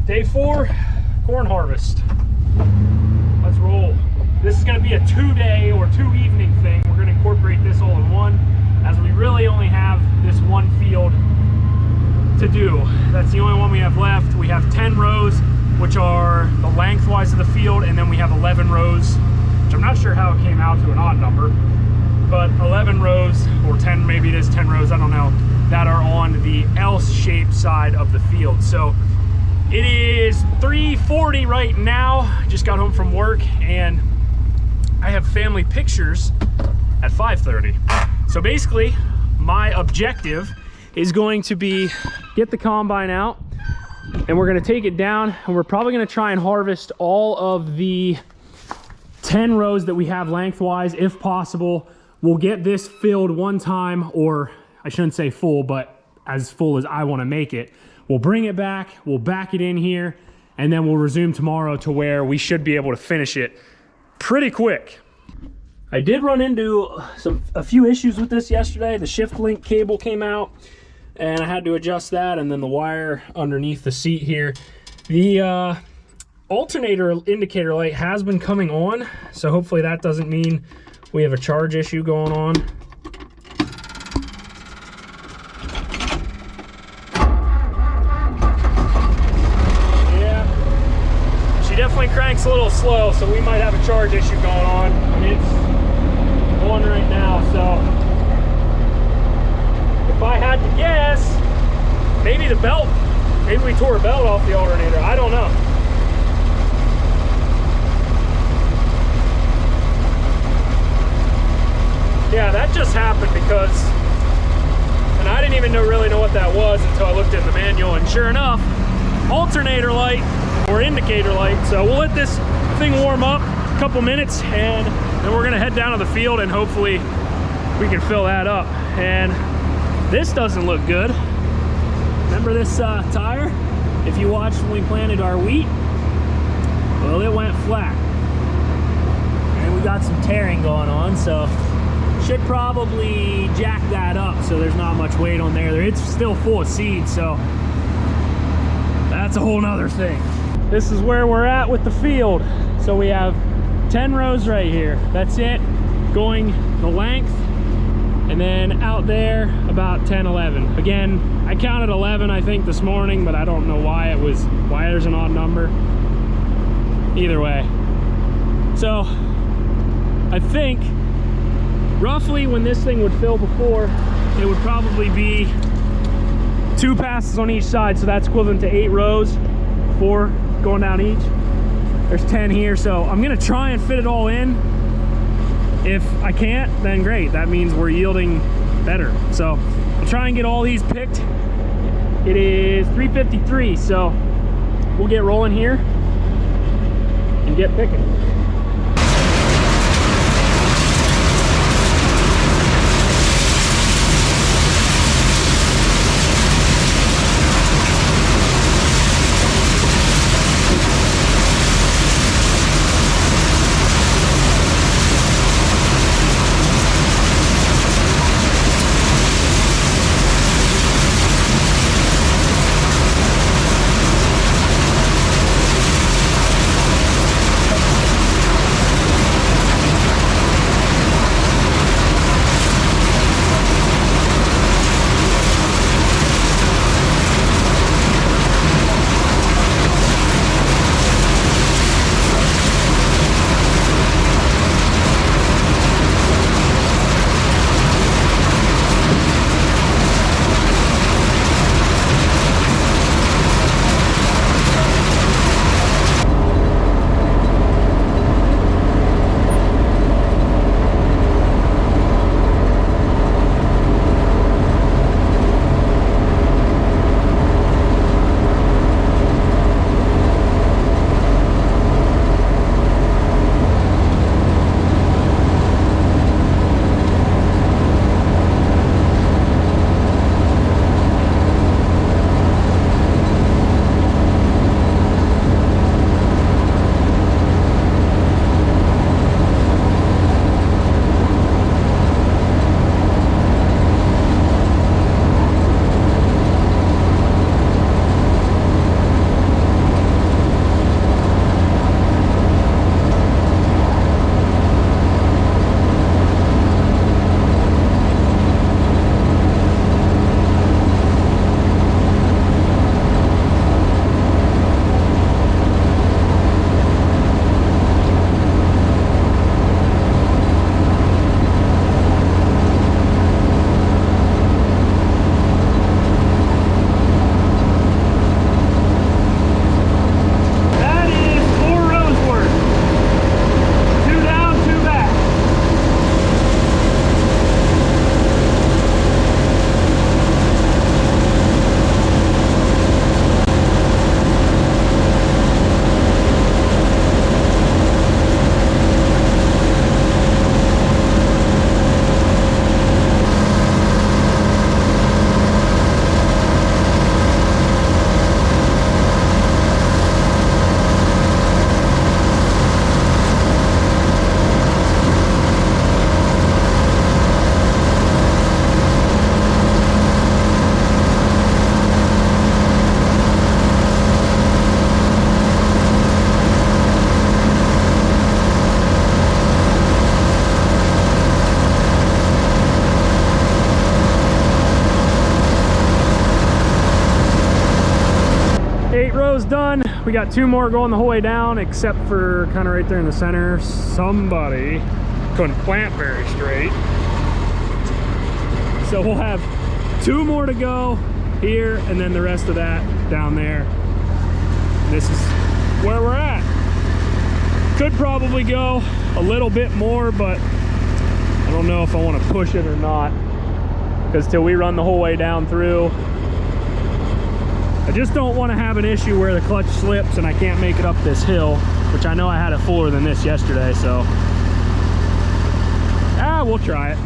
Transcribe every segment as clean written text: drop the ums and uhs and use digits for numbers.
Day 4, corn harvest. Let's roll. This is going to be a 2-day or 2-evening thing. We're going to incorporate this all in one, as we really only have this one field to do. That's the only one we have left. We have 10 rows, which are the lengthwise of the field, and then we have 11 rows, which I'm not sure how it came out to an odd number, but 11 rows, or 10, maybe it is 10 rows, I don't know, that are on the L-shaped side of the field. So it is 3:40 right now. I just got home from work and I have family pictures at 5:30. So basically my objective is going to be get the combine out, and we're going to take it down, and we're probably going to try and harvest all of the 10 rows that we have lengthwise if possible. We'll get this filled one time, or I shouldn't say full, but as full as I want to make it. We'll bring it back, we'll back it in here, and then we'll resume tomorrow to where we should be able to finish it pretty quick. I did run into a few issues with this yesterday. The shift link cable came out and I had to adjust that, and then the wire underneath the seat here. The alternator indicator light has been coming on, so hopefully that doesn't mean we have a charge issue going on. Definitely cranks a little slow, so we might have a charge issue going on. It's on right now, so if I had to guess, maybe the belt, maybe we tore a belt off the alternator. I don't know. Yeah, that just happened because, and I didn't even really know what that was until I looked in the manual, and sure enough, alternator light or indicator light. So we'll let this thing warm up a couple minutes, and then we're gonna head down to the field and hopefully we can fill that up. And this doesn't look good. Remember this tire? If you watched when we planted our wheat, well, it went flat. And we got some tearing going on, so should probably jack that up so there's not much weight on there. It's still full of seed, so that's a whole nother thing. This is where we're at with the field. So we have 10 rows right here. That's it, going the length. And then out there, about 10, 11. Again, I counted 11, I think, this morning, but I don't know why there's an odd number. Either way. So, I think, roughly when this thing would fill before, it would probably be 2 passes on each side, so that's equivalent to 8 rows, 4 going down each. There's 10 here, so I'm gonna try and fit it all in. If I can't, then great. That means we're yielding better. So I'll try and get all these picked. It is 3:53, so we'll get rolling here and get picking. is done. We got 2 more going the whole way down, except for kind of right there in the center. Somebody couldn't plant very straight. So we'll have 2 more to go here, and then the rest of that down there. This is where we're at. Could probably go a little bit more, but I don't know if I want to push it or not, because till we run the whole way down through, I just don't want to have an issue where the clutch slips and I can't make it up this hill, which I know I had it fuller than this yesterday, so we'll try it.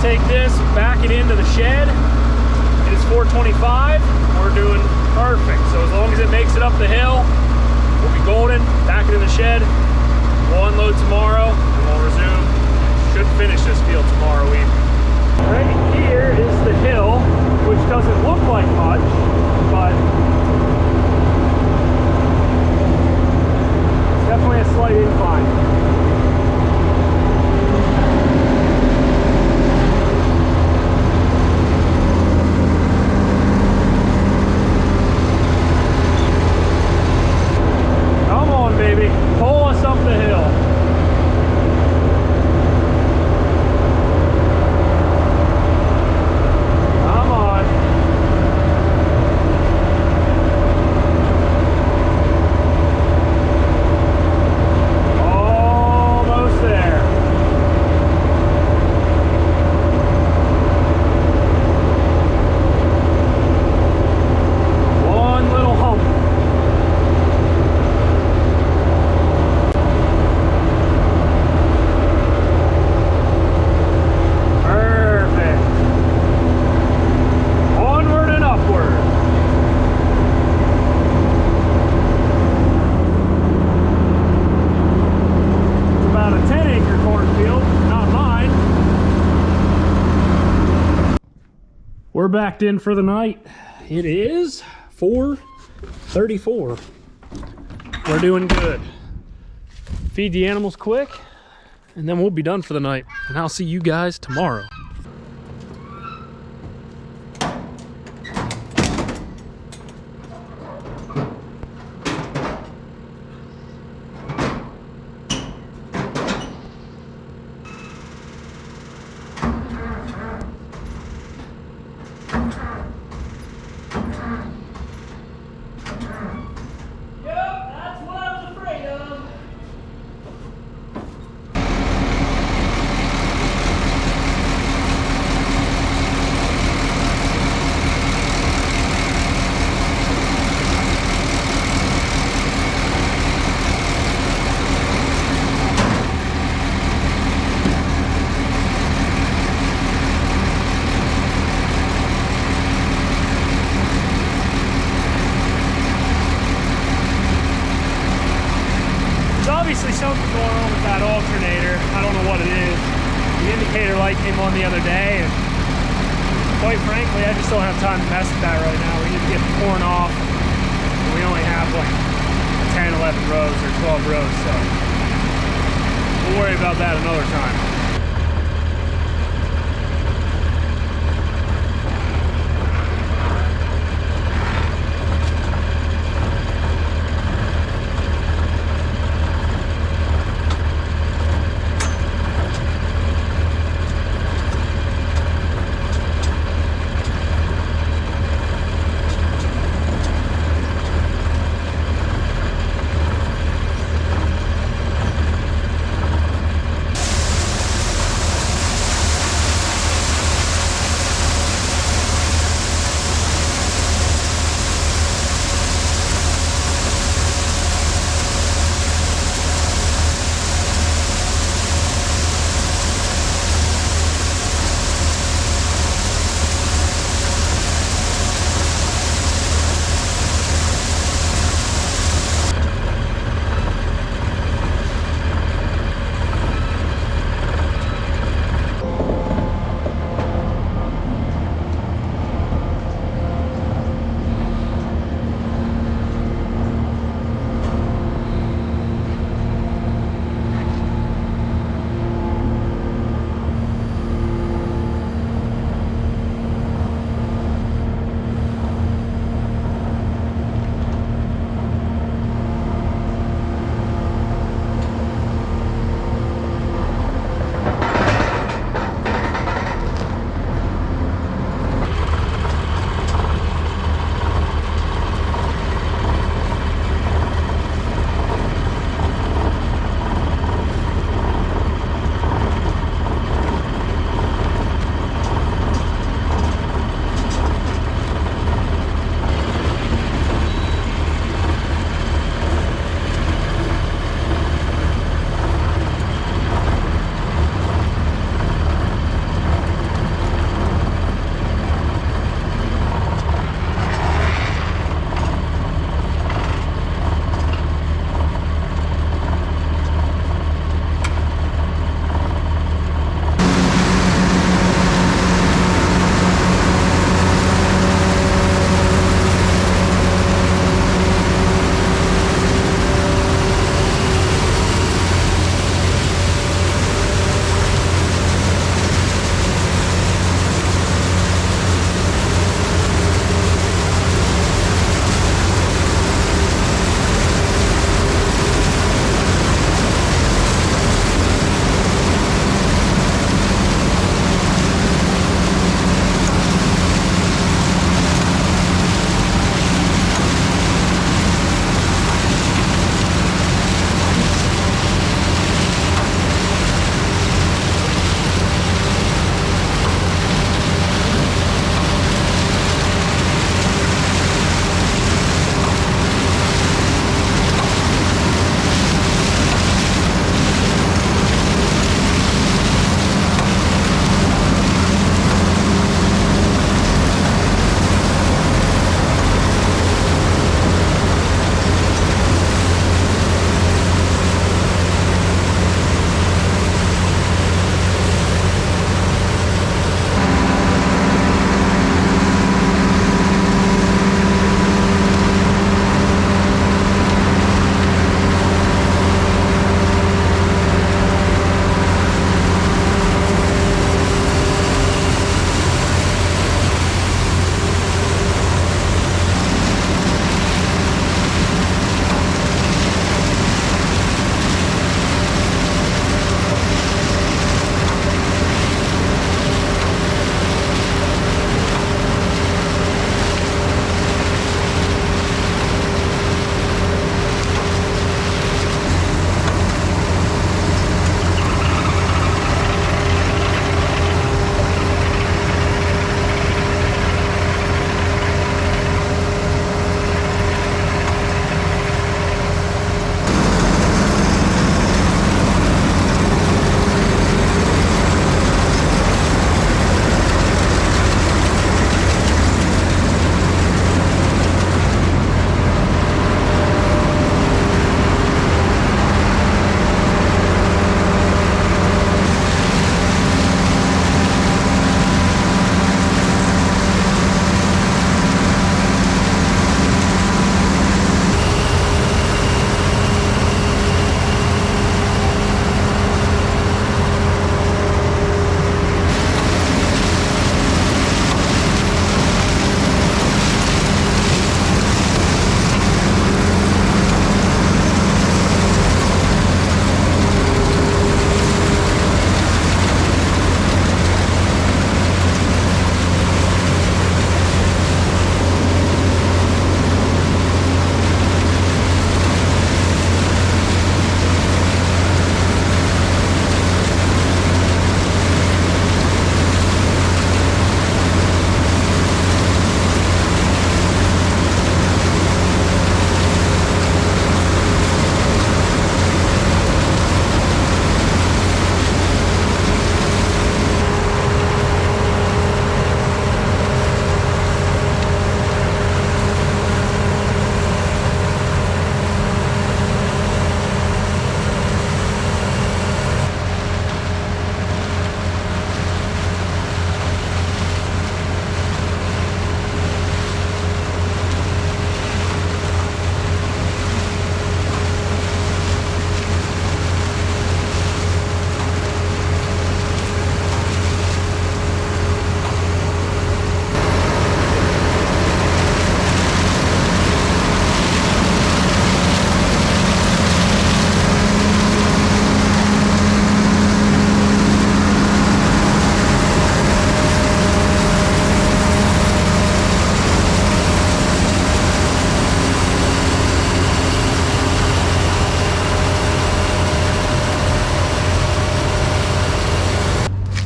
Take this, back it into the shed. It is 425. We're doing perfect. So as long as it makes it up the hill, we'll be golden. Back it in the shed. We'll unload tomorrow and we'll resume. Should finish this field tomorrow evening. Right here is the hill, which doesn't look like much, but it's definitely a slight incline. Baby, pull us up the hill. Come on. Almost there. One little hump. We're backed in for the night. It is 4:34. We're doing good. Feed the animals quick, and then we'll be done for the night. And I'll see you guys tomorrow. Obviously something going on with that alternator. I don't know what it is. The indicator light came on the other day, and quite frankly, I just don't have time to mess with that right now. We need to get the corn off. And we only have like 10, 11 rows or 12 rows, so we'll worry about that another time.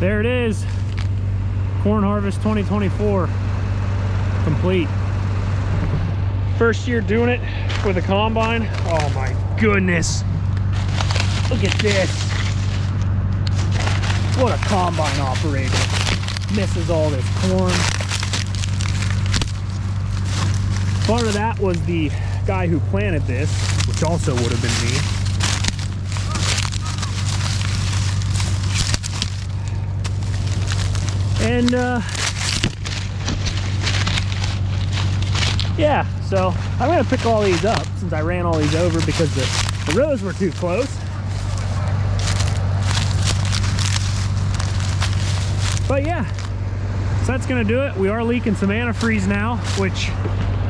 There it is. Corn harvest 2024 complete. First year doing it with a combine. Oh my goodness. Look at this. What a combine operator. Misses all this corn. Part of that was the guy who planted this, which also would have been me. And yeah, so I'm gonna pick all these up since I ran all these over because the rows were too close. But yeah, so that's gonna do it. We are leaking some antifreeze now, which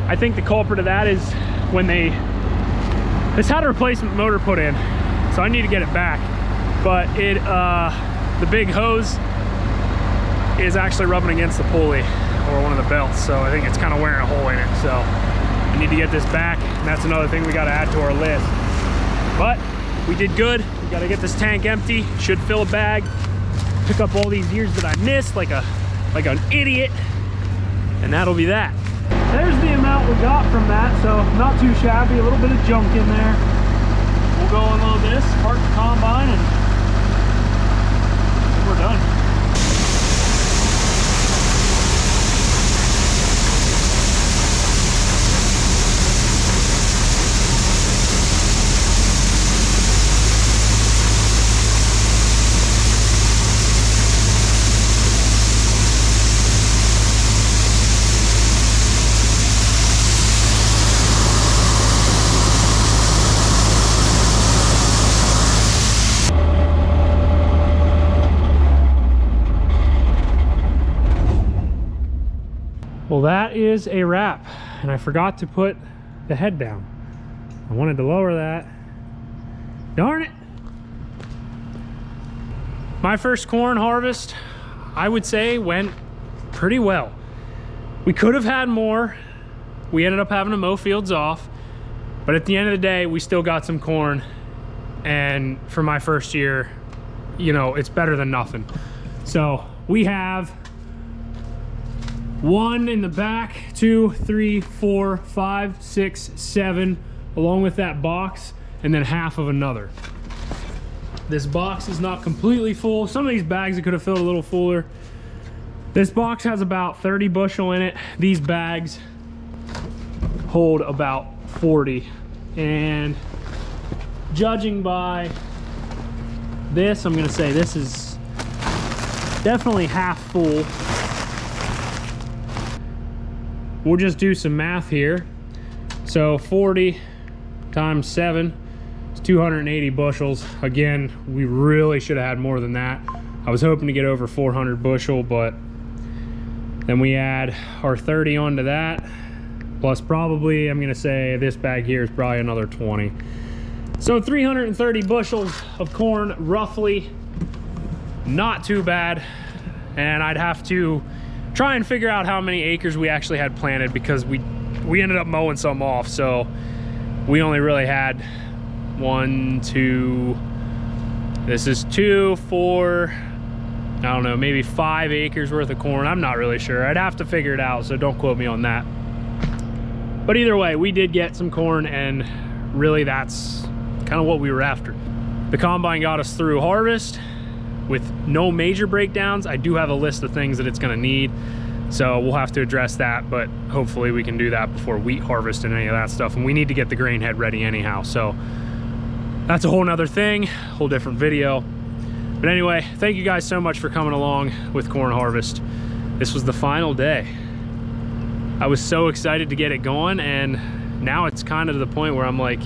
I think the culprit of that is when this had a replacement motor put in, so I need to get it back. But the big hose is actually rubbing against the pulley or one of the belts, so I think it's kind of wearing a hole in it. So I need to get this back, and that's another thing we got to add to our list. But we did good. We got to get this tank empty. Should fill a bag, pick up all these years that I missed like an idiot, and that'll be that. There's the amount we got from that, so not too shabby. A little bit of junk in there. We'll go unload this, park the combine, and we're done. Well, that is a wrap, and I forgot to put the head down. I wanted to lower that. Darn it. My first corn harvest, I would say, went pretty well. We could have had more. We ended up having to mow fields off, but at the end of the day, we still got some corn, and for my first year, you know, it's better than nothing. So we have 1 in the back, 2, 3, 4, 5, 6, 7, along with that box, and then half of another. This box is not completely full. Some of these bags I could have filled a little fuller. This box has about 30 bushel in it. These bags hold about 40. And judging by this, I'm gonna say this is definitely half full. We'll just do some math here. So 40 times 7 is 280 bushels. Again, we really should have had more than that. I was hoping to get over 400 bushel, but then we add our 30 onto that, plus probably, I'm gonna say this bag here is probably another 20. So 330 bushels of corn, roughly. Not too bad. And I'd have to try and figure out how many acres we actually had planted, because we ended up mowing some off, so we only really had 1, 2, this is 2, 4, I don't know, maybe 5 acres worth of corn. I'm not really sure. I'd have to figure it out, so don't quote me on that. But either way, we did get some corn, and really that's kind of what we were after. The combine got us through harvest with no major breakdowns. I do have a list of things that it's gonna need, so we'll have to address that, but hopefully we can do that before wheat harvest and any of that stuff. And we need to get the grain head ready anyhow, so that's a whole nother thing, whole different video. But anyway, thank you guys so much for coming along with corn harvest. This was the final day. I was so excited to get it going, and now it's kind of to the point where I'm like,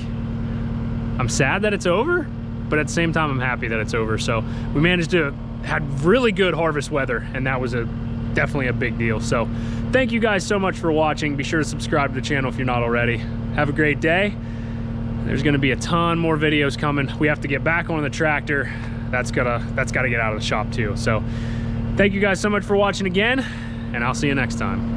I'm sad that it's over, but at the same time I'm happy that it's over. So we managed to have really good harvest weather, and that was definitely a big deal. So thank you guys so much for watching. Be sure to subscribe to the channel if you're not already. Have a great day. There's gonna be a ton more videos coming. We have to get back on the tractor. That's gotta get out of the shop too. So thank you guys so much for watching again, and I'll see you next time.